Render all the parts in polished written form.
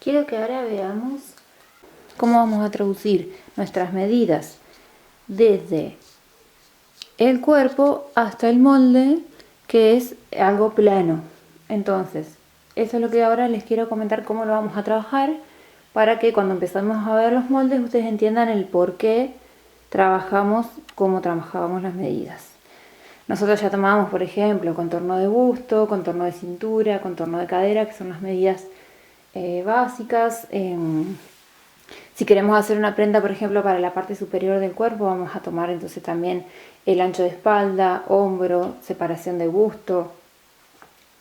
quiero que ahora veamos cómo vamos a traducir nuestras medidas desde el cuerpo hasta el molde, que es algo plano. Entonces, eso es lo que ahora les quiero comentar, cómo lo vamos a trabajar, para que cuando empezamos a ver los moldes ustedes entiendan el por qué trabajamos como trabajábamos las medidas. Nosotros ya tomamos, por ejemplo, contorno de busto, contorno de cintura, contorno de cadera, que son las medidas básicas. Si queremos hacer una prenda, por ejemplo, para la parte superior del cuerpo, vamos a tomar entonces también el ancho de espalda, hombro, separación de busto,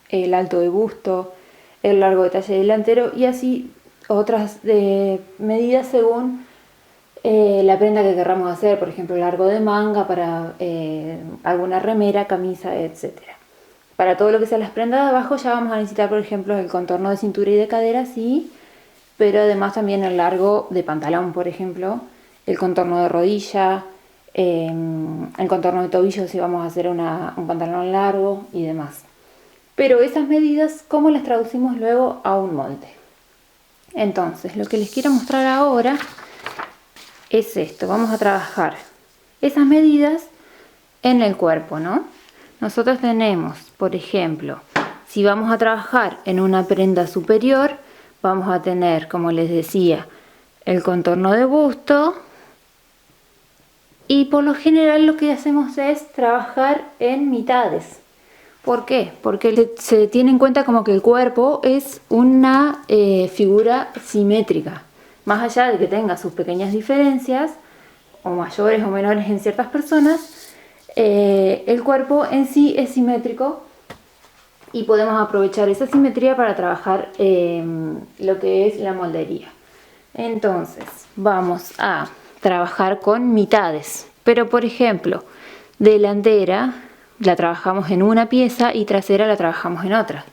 el alto de busto, el largo de talle delantero y así otras medidas según la prenda que querramos hacer, por ejemplo, largo de manga para alguna remera, camisa, etcétera. Para todo lo que sea las prendas de abajo ya vamos a necesitar, por ejemplo, el contorno de cintura y de cadera, sí, pero además también el largo de pantalón, por ejemplo, el contorno de rodilla, el contorno de tobillo si vamos a hacer un pantalón largo y demás. Pero esas medidas, ¿cómo las traducimos luego a un molde? Entonces, lo que les quiero mostrar ahora es esto. Vamos a trabajar esas medidas en el cuerpo, ¿no? Nosotros tenemos, por ejemplo, si vamos a trabajar en una prenda superior, vamos a tener, como les decía, el contorno de busto y por lo general lo que hacemos es trabajar en mitades. ¿Por qué? Porque se tiene en cuenta como que el cuerpo es una figura simétrica. Más allá de que tenga sus pequeñas diferencias, o mayores o menores en ciertas personas, el cuerpo en sí es simétrico y podemos aprovechar esa simetría para trabajar lo que es la moldería. Entonces, vamos a trabajar con mitades, pero por ejemplo, delantera la trabajamos en una pieza y trasera la trabajamos en otra.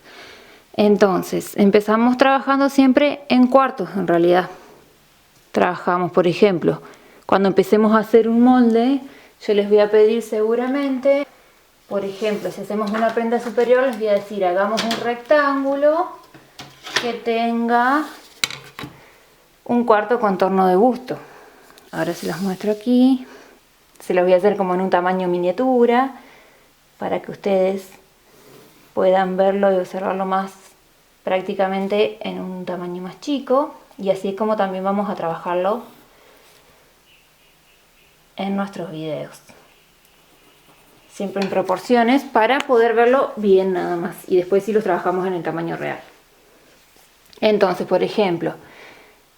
Entonces, empezamos trabajando siempre en cuartos en realidad. Trabajamos, por ejemplo, cuando empecemos a hacer un molde, yo les voy a pedir seguramente, por ejemplo, si hacemos una prenda superior, les voy a decir, hagamos un rectángulo que tenga un cuarto contorno de busto. Ahora se los muestro aquí. Se los voy a hacer como en un tamaño miniatura, para que ustedes puedan verlo y observarlo más prácticamente en un tamaño más chico. Y así es como también vamos a trabajarlo en nuestros videos. Siempre en proporciones para poder verlo bien nada más. Y después sí los trabajamos en el tamaño real. Entonces, por ejemplo,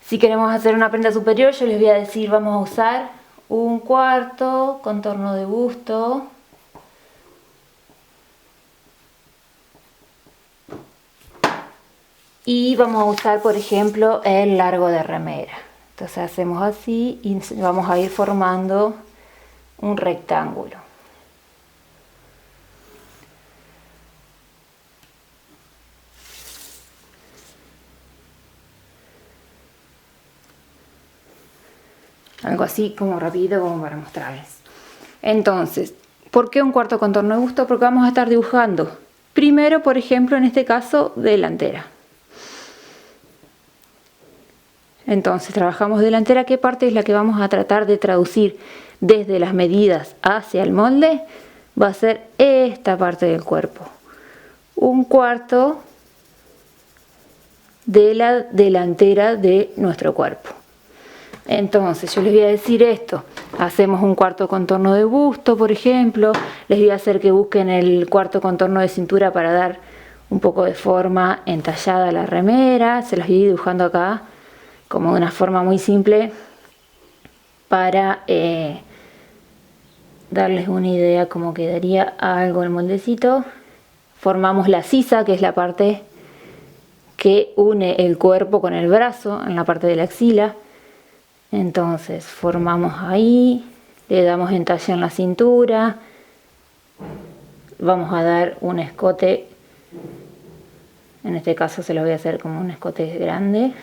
si queremos hacer una prenda superior, yo les voy a decir, vamos a usar un cuarto contorno de busto. Y vamos a usar, por ejemplo, el largo de remera. Entonces hacemos así y vamos a ir formando un rectángulo. Algo así como rapidito como para mostrarles. Entonces, ¿por qué un cuarto contorno de busto? Porque vamos a estar dibujando primero, por ejemplo, en este caso, delantera. Entonces trabajamos delantera. ¿Qué parte es la que vamos a tratar de traducir desde las medidas hacia el molde? Va a ser esta parte del cuerpo. Un cuarto de la delantera de nuestro cuerpo. Entonces yo les voy a decir esto. Hacemos un cuarto contorno de busto, por ejemplo. Les voy a hacer que busquen el cuarto contorno de cintura para dar un poco de forma entallada a la remera. Se los voy dibujando acá como de una forma muy simple para darles una idea cómo quedaría algo el moldecito. Formamos la sisa, que es la parte que une el cuerpo con el brazo en la parte de la axila. Entonces formamos ahí, le damos entalle en la cintura, vamos a dar un escote, en este caso se lo voy a hacer como un escote grande.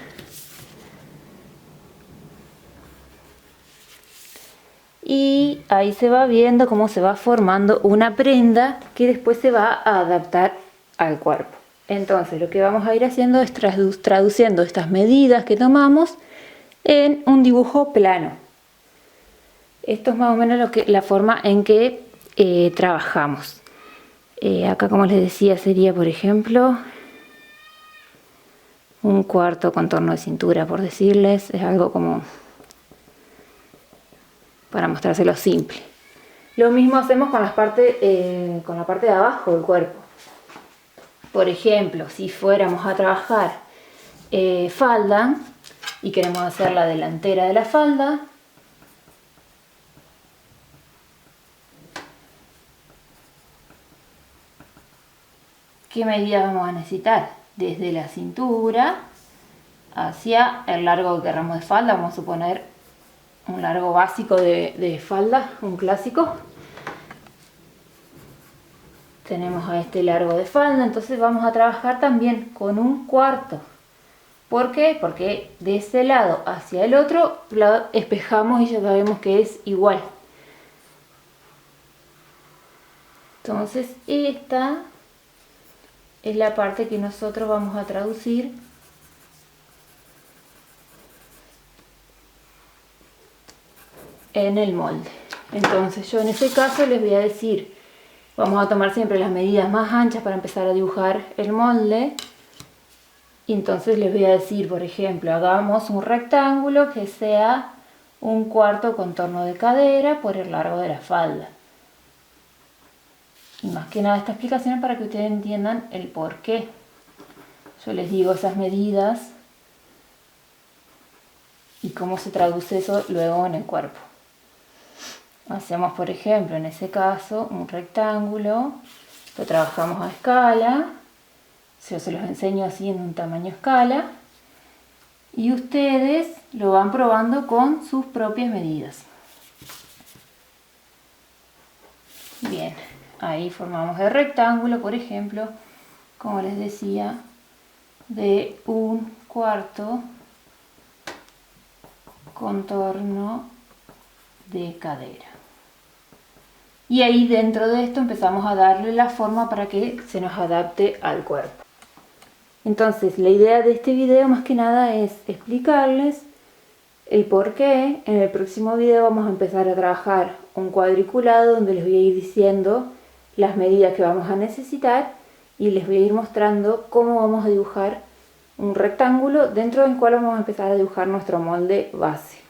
Y ahí se va viendo cómo se va formando una prenda que después se va a adaptar al cuerpo. Entonces lo que vamos a ir haciendo es traduciendo estas medidas que tomamos en un dibujo plano. Esto es más o menos la forma en que trabajamos. Acá, como les decía, sería, por ejemplo, un cuarto contorno de cintura, por decirles. Es algo como para mostrárselo simple. Lo mismo hacemos con la parte de abajo del cuerpo. Por ejemplo, si fuéramos a trabajar falda y queremos hacer la delantera de la falda, ¿qué medidas vamos a necesitar? Desde la cintura hacia el largo que queramos de falda. Vamos a suponer un largo básico de falda, un clásico. Tenemos a este largo de falda, entonces vamos a trabajar también con un cuarto. ¿Por qué? Porque de ese lado hacia el otro lado espejamos y ya sabemos que es igual. Entonces esta es la parte que nosotros vamos a traducir en el molde. Entonces yo en este caso les voy a decir, vamos a tomar siempre las medidas más anchas para empezar a dibujar el molde. Y entonces les voy a decir, por ejemplo, hagamos un rectángulo que sea un cuarto contorno de cadera por el largo de la falda. Y más que nada esta explicación es para que ustedes entiendan el por qué. Yo les digo esas medidas y cómo se traduce eso luego en el cuerpo. Hacemos, por ejemplo, en ese caso, un rectángulo, lo trabajamos a escala. Yo se los enseño así en un tamaño escala. Y ustedes lo van probando con sus propias medidas. Bien, ahí formamos el rectángulo, por ejemplo, como les decía, de un cuarto contorno de cadera. Y ahí dentro de esto empezamos a darle la forma para que se nos adapte al cuerpo. Entonces la idea de este video más que nada es explicarles el por qué. En el próximo video vamos a empezar a trabajar un cuadriculado donde les voy a ir diciendo las medidas que vamos a necesitar y les voy a ir mostrando cómo vamos a dibujar un rectángulo dentro del cual vamos a empezar a dibujar nuestro molde base.